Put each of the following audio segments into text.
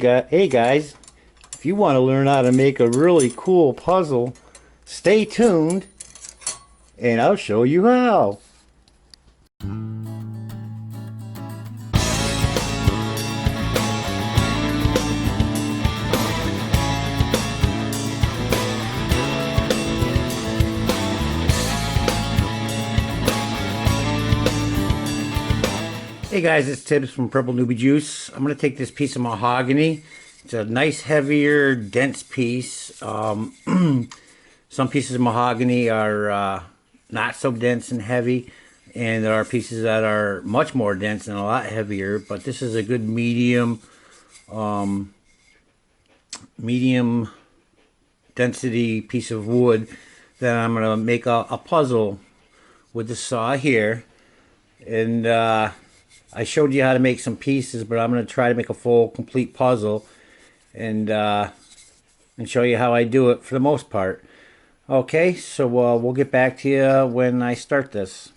Hey guys, if you want to learn how to make a really cool puzzle, stay tuned and I'll show you how. Hey guys, it's Tibbs from Purple Newbie Juice. I'm going to take this piece of mahogany. It's a nice, heavier, dense piece. Some pieces of mahogany are not so dense and heavy, and there are pieces that are much more dense and a lot heavier, but this is a good medium density piece of wood that I'm going to make a puzzle with the saw here. And I showed you how to make some pieces, but I'm going to try to make a full, complete puzzle and show you how I do it for the most part. Okay, so we'll get back to you when I start this.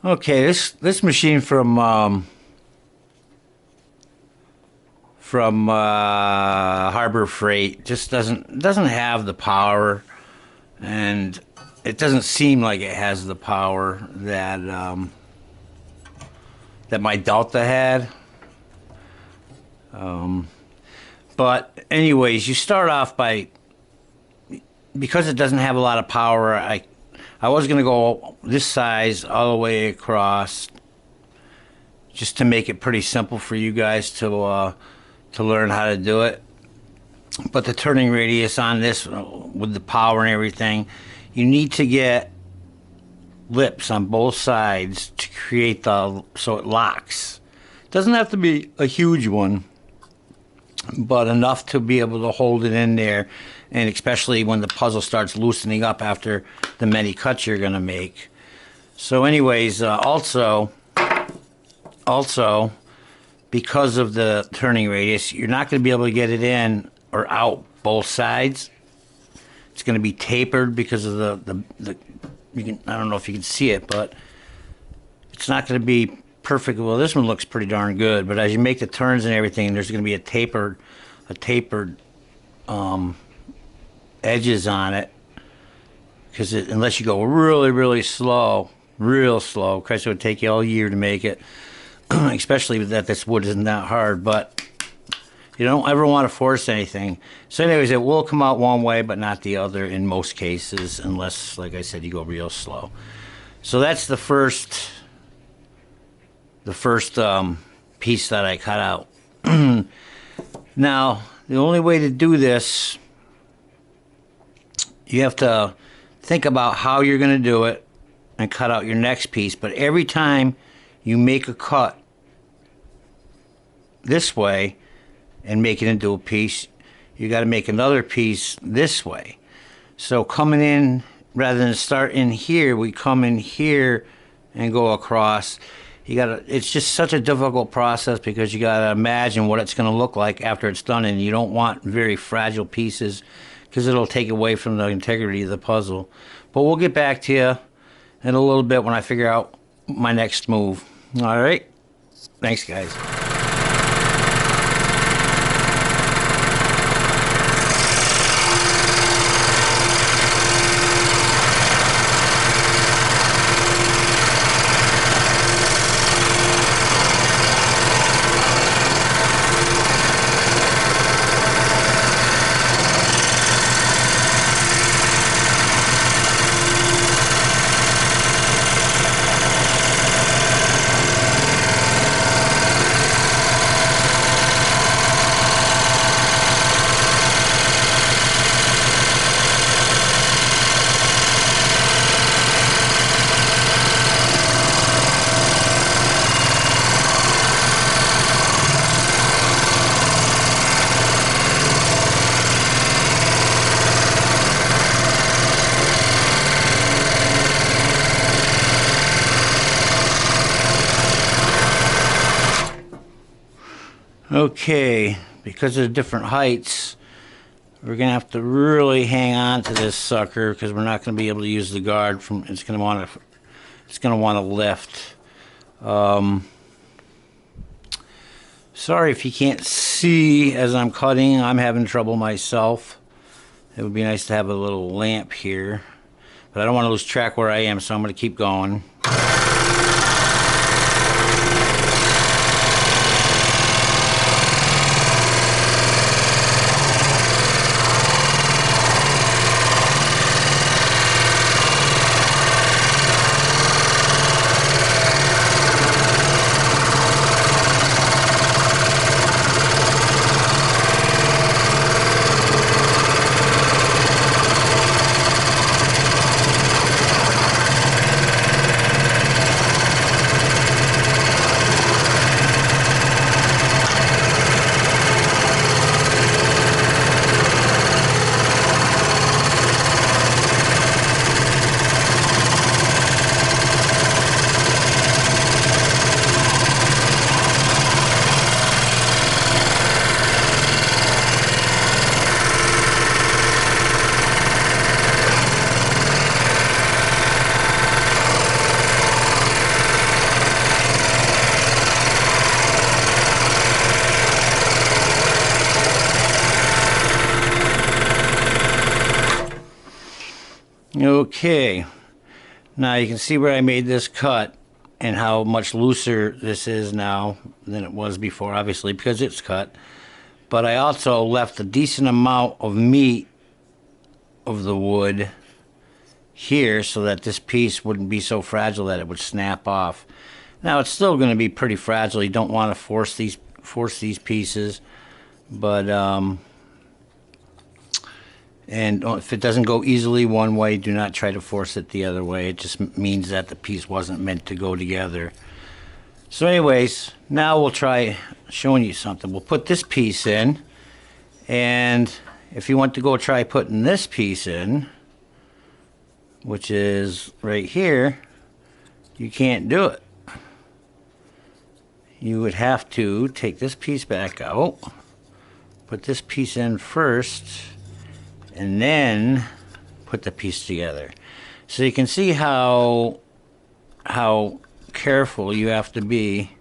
Okay, this machine from Harbor Freight just doesn't have the power, and it doesn't seem like it has the power that that my Delta had. But anyways, you start off by, because it doesn't have a lot of power, I was going to go this size all the way across just to make it pretty simple for you guys to learn how to do it. But the turning radius on this, with the power and everything, you need to get lips on both sides to create so it locks. It doesn't have to be a huge one, but enough to be able to hold it in there, and especially when the puzzle starts loosening up after the many cuts you're going to make. So anyways, also because of the turning radius, you're not going to be able to get it in or out both sides. It's going to be tapered because of the I don't know if you can see it, but it's not going to be perfect. Well, this one looks pretty darn good, but as you make the turns and everything, there's going to be a tapered edges on it, because unless you go really slow, real slow, Christ, it would take you all year to make it. Especially that this wood isn't that hard, but You don't ever want to force anything. So anyways, it will come out one way, but not the other in most cases, unless, like I said, you go real slow. So that's the first piece that I cut out. Now, the only way to do this, you have to think about how you're going to do it and cut out your next piece. But every time you make a cut this way and make it into a piece, you got to make another piece this way. So coming in, rather than start in here, we come in here and go across. You gotta, it's just such a difficult process because you gotta imagine what it's gonna look like after it's done, and you don't want very fragile pieces because it'll take away from the integrity of the puzzle. But we'll get back to you in a little bit when I figure out my next move. All right? Thanks, guys. Okay, because of the different heights, we're gonna have to really hang on to this sucker because we're not gonna be able to use the guard from. It's gonna want to lift. Sorry if you can't see as I'm cutting. I'm having trouble myself. It would be nice to have a little lamp here, but I don't want to lose track where I am, so I'm gonna keep going. Okay, now you can see where I made this cut and how much looser this is now than it was before, obviously, because it's cut. But I also left a decent amount of meat of the wood here so that this piece wouldn't be so fragile that it would snap off. Now it's still going to be pretty fragile. You don't want to force these pieces, but and if it doesn't go easily one way, do not try to force it the other way. It just means that the piece wasn't meant to go together. So anyways, now we'll try showing you something. We'll put this piece in, and if you want to go try putting this piece in, which is right here, you can't do it. You would have to take this piece back out, put this piece in first, and then put the piece together. So you can see how careful you have to be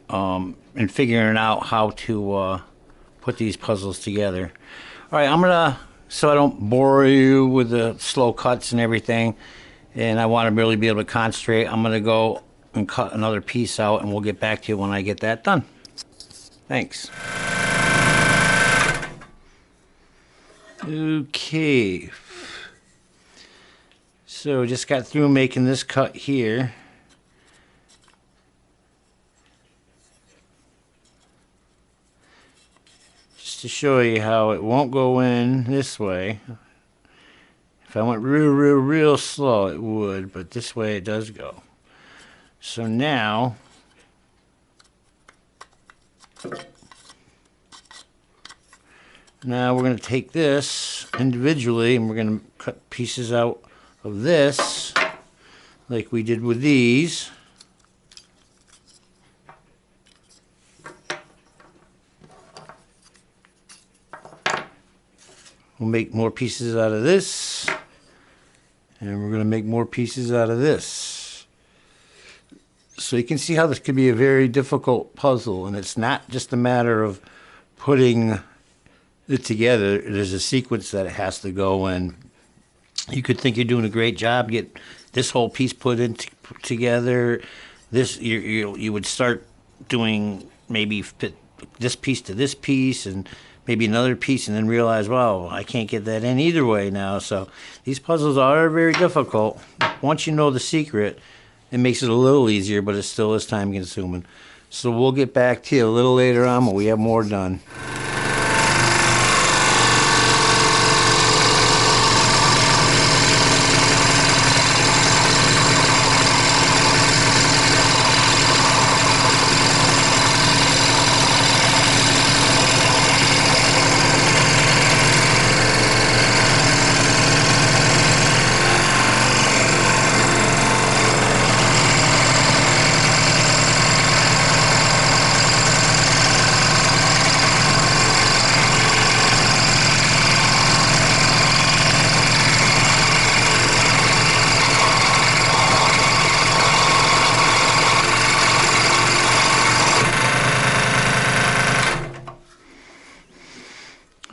in figuring out how to put these puzzles together. All right, I'm gonna, so I don't bore you with the slow cuts and everything, and I want to really be able to concentrate, I'm gonna go and cut another piece out, and we'll get back to you when I get that done. Thanks. Okay. So just got through making this cut here. Just to show you how it won't go in this way. If I went real slow, it would, but this way it does go. So now, we're going to take this individually and we're going to cut pieces out of this like we did with these. We'll make more pieces out of this, and we're going to make more pieces out of this. So you can see how this could be a very difficult puzzle, and it's not just a matter of putting it together. There's a sequence that it has to go in. You could think you're doing a great job, get this whole piece put in together. This you would start doing maybe fit this piece to this piece and maybe another piece, and then realize, wow, I can't get that in either way now. So these puzzles are very difficult. Once you know the secret, it makes it a little easier, but it still is time consuming. So we'll get back to you a little later on when we have more done.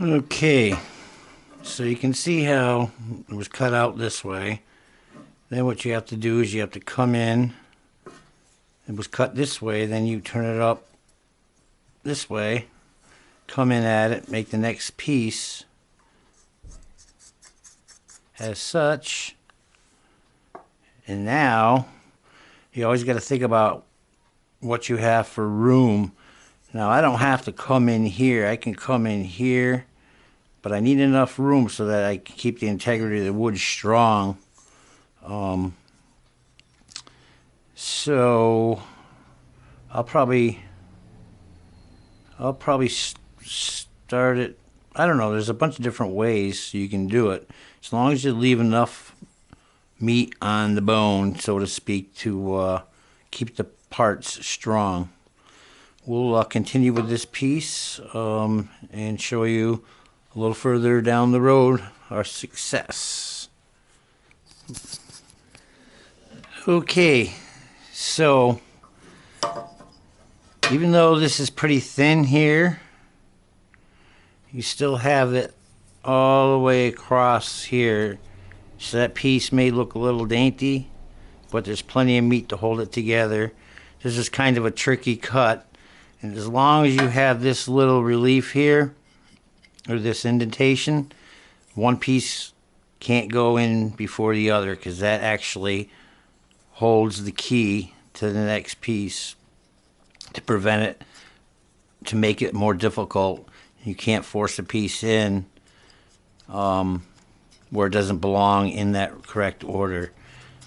Okay, so you can see how it was cut out this way. Then what you have to do is you have to come in. It was cut this way, then you turn it up this way, come in at it, make the next piece as such. And now you always got to think about what you have for room. Now I don't have to come in here, I can come in here, but I need enough room so that I can keep the integrity of the wood strong. So I'll probably start it. I don't know, there's a bunch of different ways you can do it, as long as you leave enough meat on the bone, so to speak, to keep the parts strong. We'll continue with this piece and show you a little further down the road our success. Okay, so even though this is pretty thin here, you still have it all the way across here. So that piece may look a little dainty, but there's plenty of meat to hold it together. This is kind of a tricky cut. And as long as you have this little relief here, or this indentation, one piece can't go in before the other, because that actually holds the key to the next piece to prevent it, to make it more difficult. You can't force a piece in where it doesn't belong in that correct order.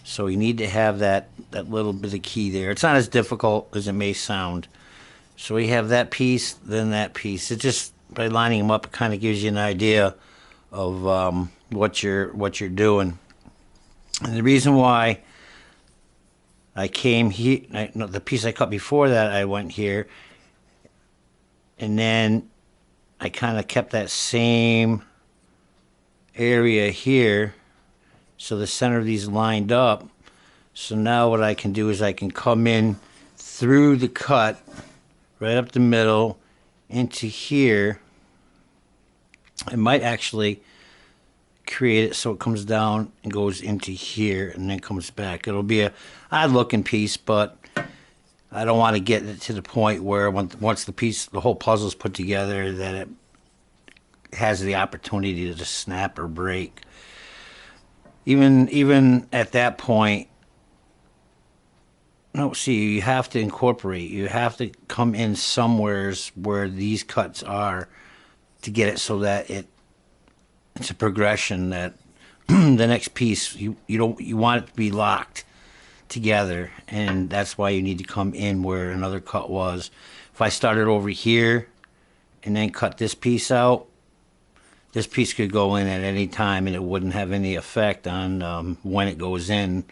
So you need to have that little bit of key there. It's not as difficult as it may sound. So we have that piece, then that piece. It just, by lining them up, it kind of gives you an idea of what you're doing. And the reason why I came here, the piece I cut before that, I went here, and then I kind of kept that same area here, so the center of these lined up. So now what I can do is I can come in through the cut, right up the middle, into here. I might actually create it so it comes down and goes into here and then comes back. It'll be a odd looking piece, but I don't want to get it to the point where once the whole puzzle is put together, that it has the opportunity to just snap or break. Even at that point, no, see, you have to incorporate. You have to come in somewheres where these cuts are to get it so that it's a progression that the next piece you want it to be locked together, and that's why you need to come in where another cut was. If I started over here and then cut this piece out, this piece could go in at any time and it wouldn't have any effect on when it goes in.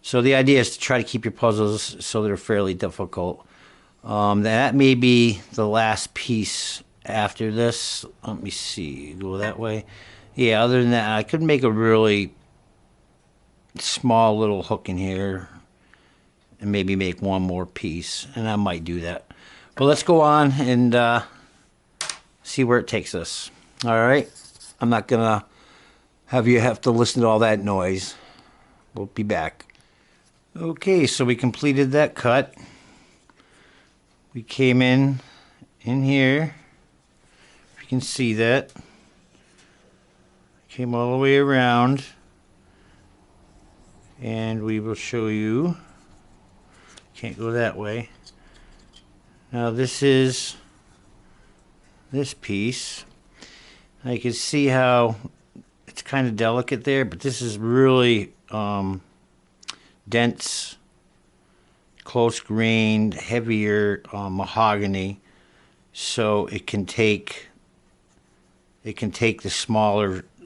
So the idea is to try to keep your puzzles so they're fairly difficult. That may be the last piece after this. Let me see, go that way. Yeah, other than that, I could make a really small little hook in here and maybe make one more piece, and I might do that. But let's go on and see where it takes us. All right, I'm not gonna have you have to listen to all that noise. We'll be back. Okay, so we completed that cut. We came in here, if you can see that. Came all the way around, and we will show you. Can't go that way. Now this is this piece. Now you can see how it's kind of delicate there, but this is really dense, close-grained, heavier mahogany, so it can take the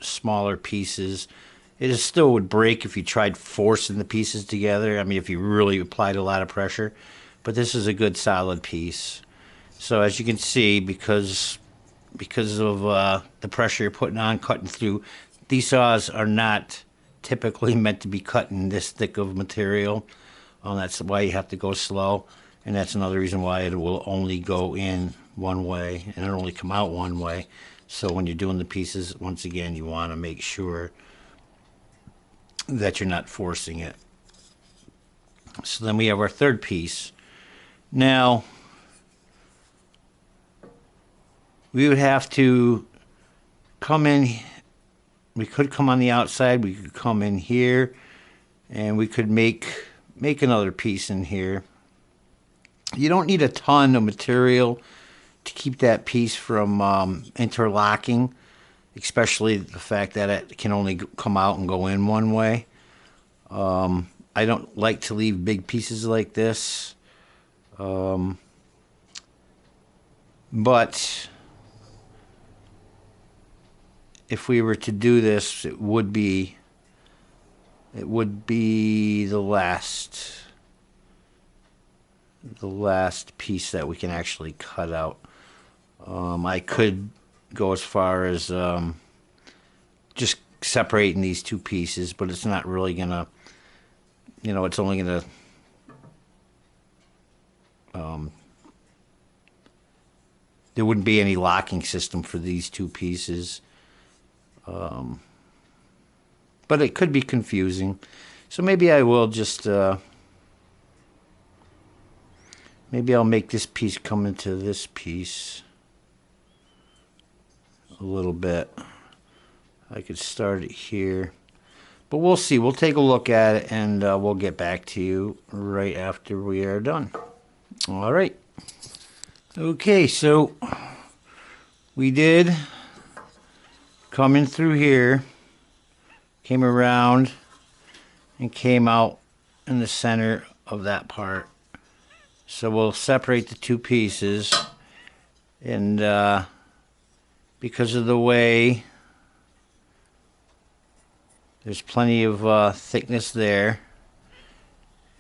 smaller pieces. It still would break if you tried forcing the pieces together. I mean, if you really applied a lot of pressure, but this is a good solid piece. So as you can see, because of the pressure you're putting on, cutting through, these saws are not typically meant to be cutting this thick of material. That's why you have to go slow, and that's another reason why it will only go in one way and it'll only come out one way. So when you're doing the pieces, once again, you want to make sure that you're not forcing it. So then we have our third piece. Now we would have to come in. We could come on the outside, we could come in here, and we could make another piece in here. You don't need a ton of material to keep that piece from interlocking, especially the fact that it can only come out and go in one way. I don't like to leave big pieces like this, but if we were to do this, it would be the last piece that we can actually cut out. I could go as far as just separating these two pieces, but it's not really gonna, it's only gonna there wouldn't be any locking system for these two pieces. But it could be confusing, so maybe I will just maybe I'll make this piece come into this piece a little bit. I could start it here, but we'll see. We'll take a look at it, and we'll get back to you right after we are done. All right. Okay, so we did come in through here, came around, and came out in the center of that part. So we'll separate the two pieces, and because of the way, there's plenty of thickness there,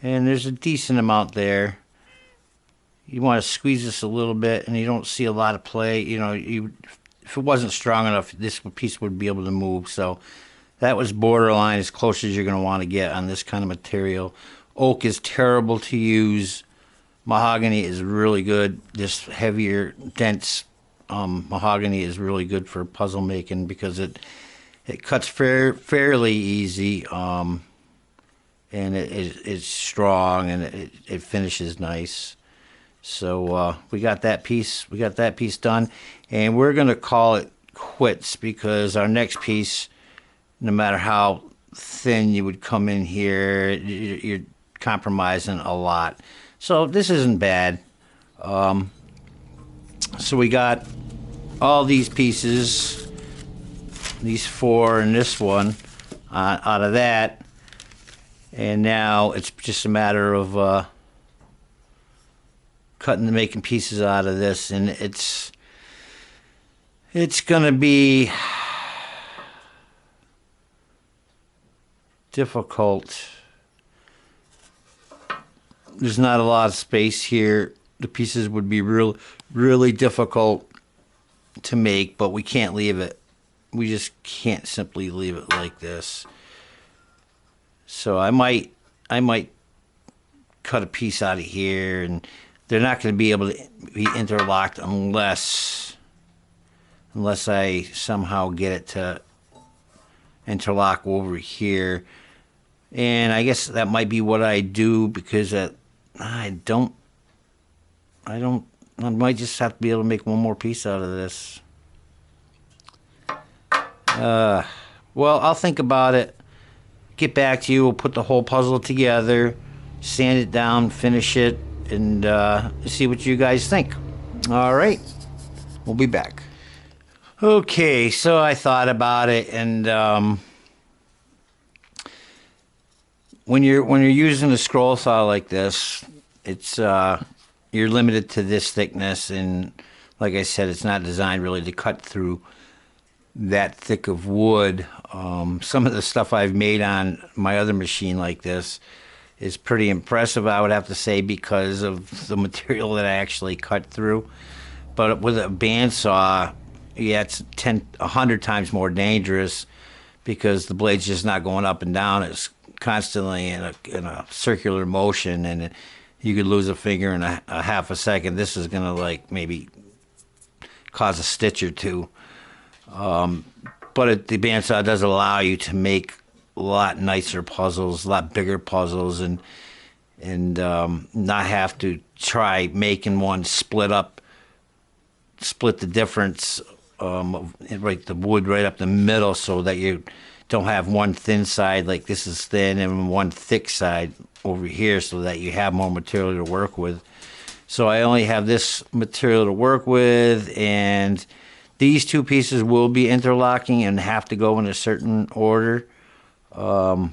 and there's a decent amount there. You want to squeeze this a little bit, and you don't see a lot of play. If it wasn't strong enough, this piece would be able to move. So that was borderline as close as you're going to want to get on this kind of material. Oak is terrible to use. Mahogany is really good. This heavier, dense mahogany is really good for puzzle making because it cuts fairly easy. and it's strong, and it finishes nice. So we got that piece. We got that piece done, and we're gonna call it quits because our next piece, no matter how thin you would come in here, you're compromising a lot. So this isn't bad. So we got all these pieces, these four and this one, out of that, and now it's just a matter of cutting and making pieces out of this, and it's gonna be difficult. There's not a lot of space here. The pieces would be really difficult to make, but we can't leave it. We just can't simply leave it like this. So I might cut a piece out of here, and they're not going to be able to be interlocked unless I somehow get it to interlock over here. And I guess that might be what I do, because I might just have to be able to make one more piece out of this. Well, I'll think about it, get back to you. We'll put the whole puzzle together, sand it down, finish it, and see what you guys think. All right, we'll be back. Okay, so I thought about it, and when you're using a scroll saw like this, it's you're limited to this thickness, and like I said, it's not designed really to cut through that thick of wood. Some of the stuff I've made on my other machine like this is pretty impressive, I would have to say, because of the material that I actually cut through. But with a bandsaw, yeah, it's 100 times more dangerous, because the blade's just not going up and down. It's constantly in a circular motion, and you could lose a finger in a half a second. This is gonna like maybe cause a stitch or two. But the bandsaw does allow you to make a lot nicer puzzles, a lot bigger puzzles, and not have to try making one split the difference, right, the wood right up the middle, so that you don't have one thin side like this is thin and one thick side over here, so that you have more material to work with. So I only have this material to work with, and these two pieces will be interlocking and have to go in a certain order. I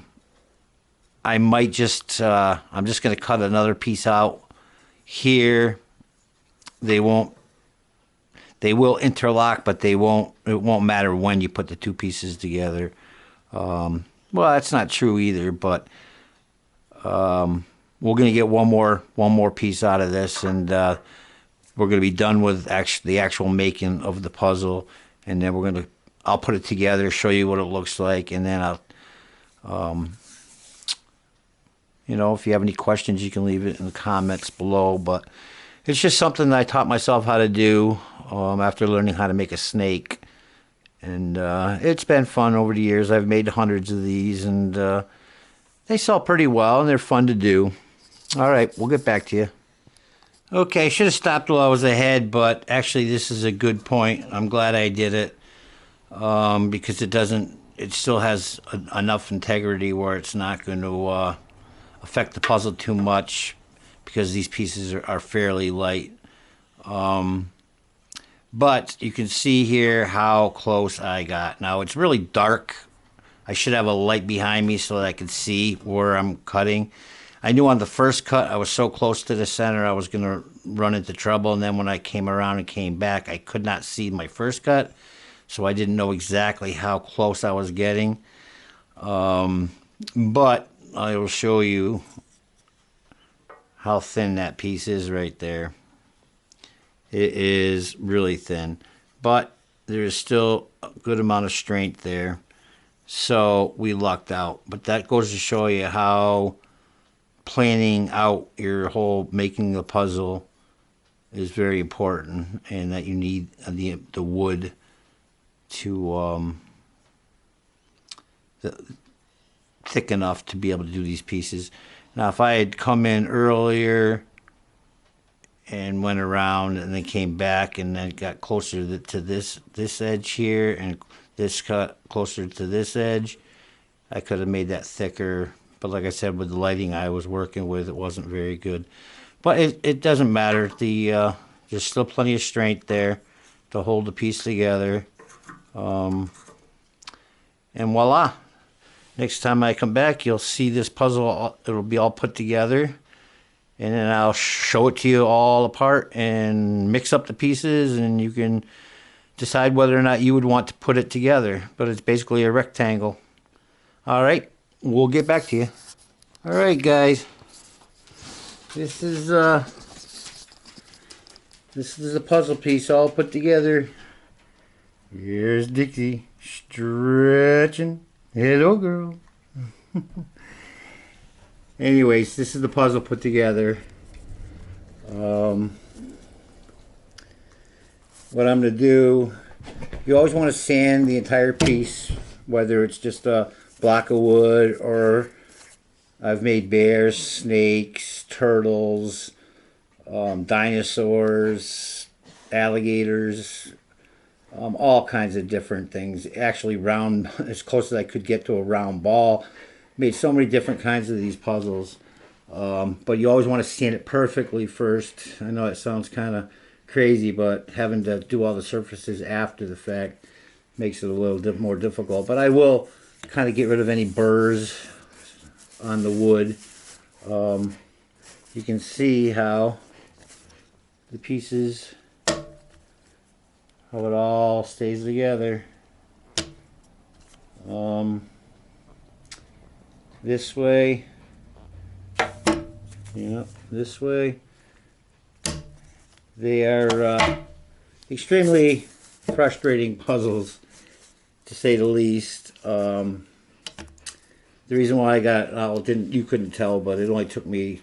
might just, I'm just going to cut another piece out here. They will interlock, but it won't matter when you put the two pieces together. Well, that's not true either, but we're going to get one more piece out of this, and we're going to be done with the actual making of the puzzle, and then I'll put it together, show you what it looks like, and then I'll, if you have any questions, you can leave it in the comments below. But it's just something that I taught myself how to do after learning how to make a snake, and it's been fun over the years. I've made hundreds of these, and they sell pretty well, and they're fun to do. All right, we'll get back to you. Okay, I should have stopped while I was ahead, but actually this is a good point. I'm glad I did it, because it still has enough integrity where it's not going to affect the puzzle too much, because these pieces are fairly light. But you can see here how close I got. Now it's really dark. I should have a light behind me so that I can see where I'm cutting. I knew on the first cut I was so close to the center I was going to run into trouble, and then when I came around and came back, I could not see my first cut, so I didn't know exactly how close I was getting. But I will show you how thin that piece is right there. It is really thin, but there is still a good amount of strength there, so we lucked out. But that goes to show you how planning out your whole making the puzzle is very important, and that you need the wood thick enough to be able to do these pieces. Now, if I had come in earlier and went around and then came back and then got closer to this edge here and this cut closer to this edge, I could have made that thicker. But like I said, with the lighting I was working with, it wasn't very good. But it doesn't matter. There's still plenty of strength there to hold the piece together. And voila. Next time I come back, you'll see this puzzle. It'll be all put together. And then I'll show it to you all apart and mix up the pieces, and you can decide whether or not you would want to put it together. But it's basically a rectangle. All right, we'll get back to you. All right, guys. This is a puzzle piece all put together. Here's Dixie stretching. Hello, girl. Anyways, this is the puzzle put together. What I'm going to do, you always want to sand the entire piece, whether it's just a block of wood or I've made bears, snakes, turtles, dinosaurs, alligators, all kinds of different things. Actually, round, as close as I could get to a round ball. Made so many different kinds of these puzzles. But you always want to sand it perfectly first. I know it sounds kind of crazy, but having to do all the surfaces after the fact makes it a little more difficult. But I will kind of get rid of any burrs on the wood. You can see how the pieces, how it all stays together. This way, this way. They are extremely frustrating puzzles, to say the least. The reason why I got, you couldn't tell, but it only took me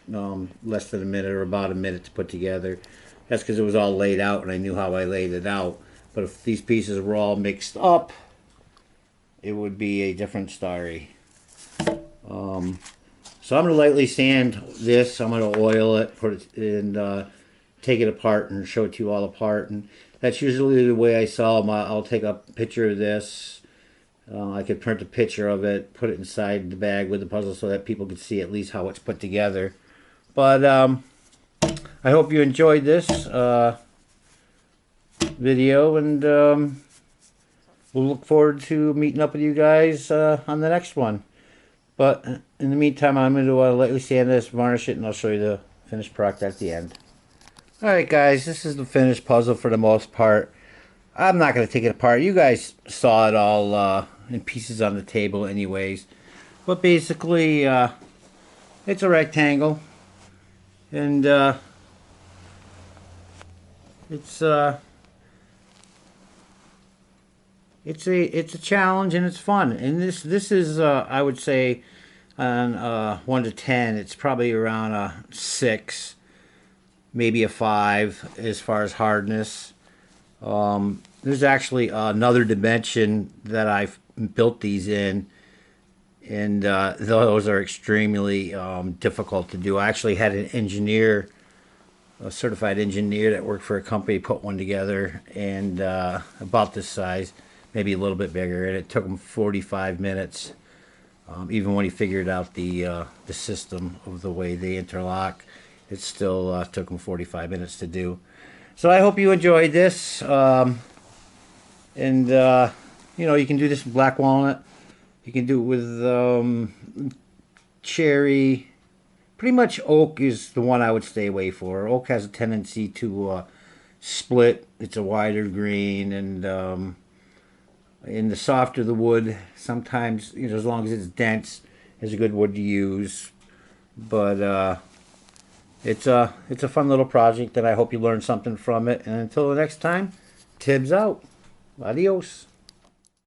less than a minute or about a minute to put together. That's because it was all laid out and I knew how I laid it out. But if these pieces were all mixed up, it would be a different story. So I'm going to lightly sand this. I'm going to oil it, put it and take it apart and show it to you all apart. And that's usually the way I sell them. I'll take a picture of this. I could print a picture of it, put it inside the bag with the puzzle so that people could see at least how it's put together. But I hope you enjoyed this video, and we'll look forward to meeting up with you guys on the next one. But in the meantime, I'm going to lightly sand this, varnish it, and I'll show you the finished product at the end. Alright guys, this is the finished puzzle for the most part. I'm not going to take it apart. You guys saw it all in pieces on the table anyways. But basically, it's a rectangle. And it's a challenge, and it's fun. And this is I would say on 1 to 10, it's probably around a 6, maybe a 5 as far as hardness. There's actually another dimension that I've built these in, and those are extremely difficult to do. I actually had an engineer, a certified engineer that worked for a company, put one together, and about this size, maybe a little bit bigger, and it took him 45 minutes. Even when he figured out the system of the way they interlock, it still took him 45 minutes to do. So I hope you enjoyed this. And you can do this with black walnut. You can do it with cherry. Pretty much oak is the one I would stay away for. Oak has a tendency to split. It's a wider green, and in the softer the wood, sometimes, as long as it's dense, is a good wood to use. But it's a fun little project, and I hope you learned something from it. And until the next time, Tibbs out. Adios.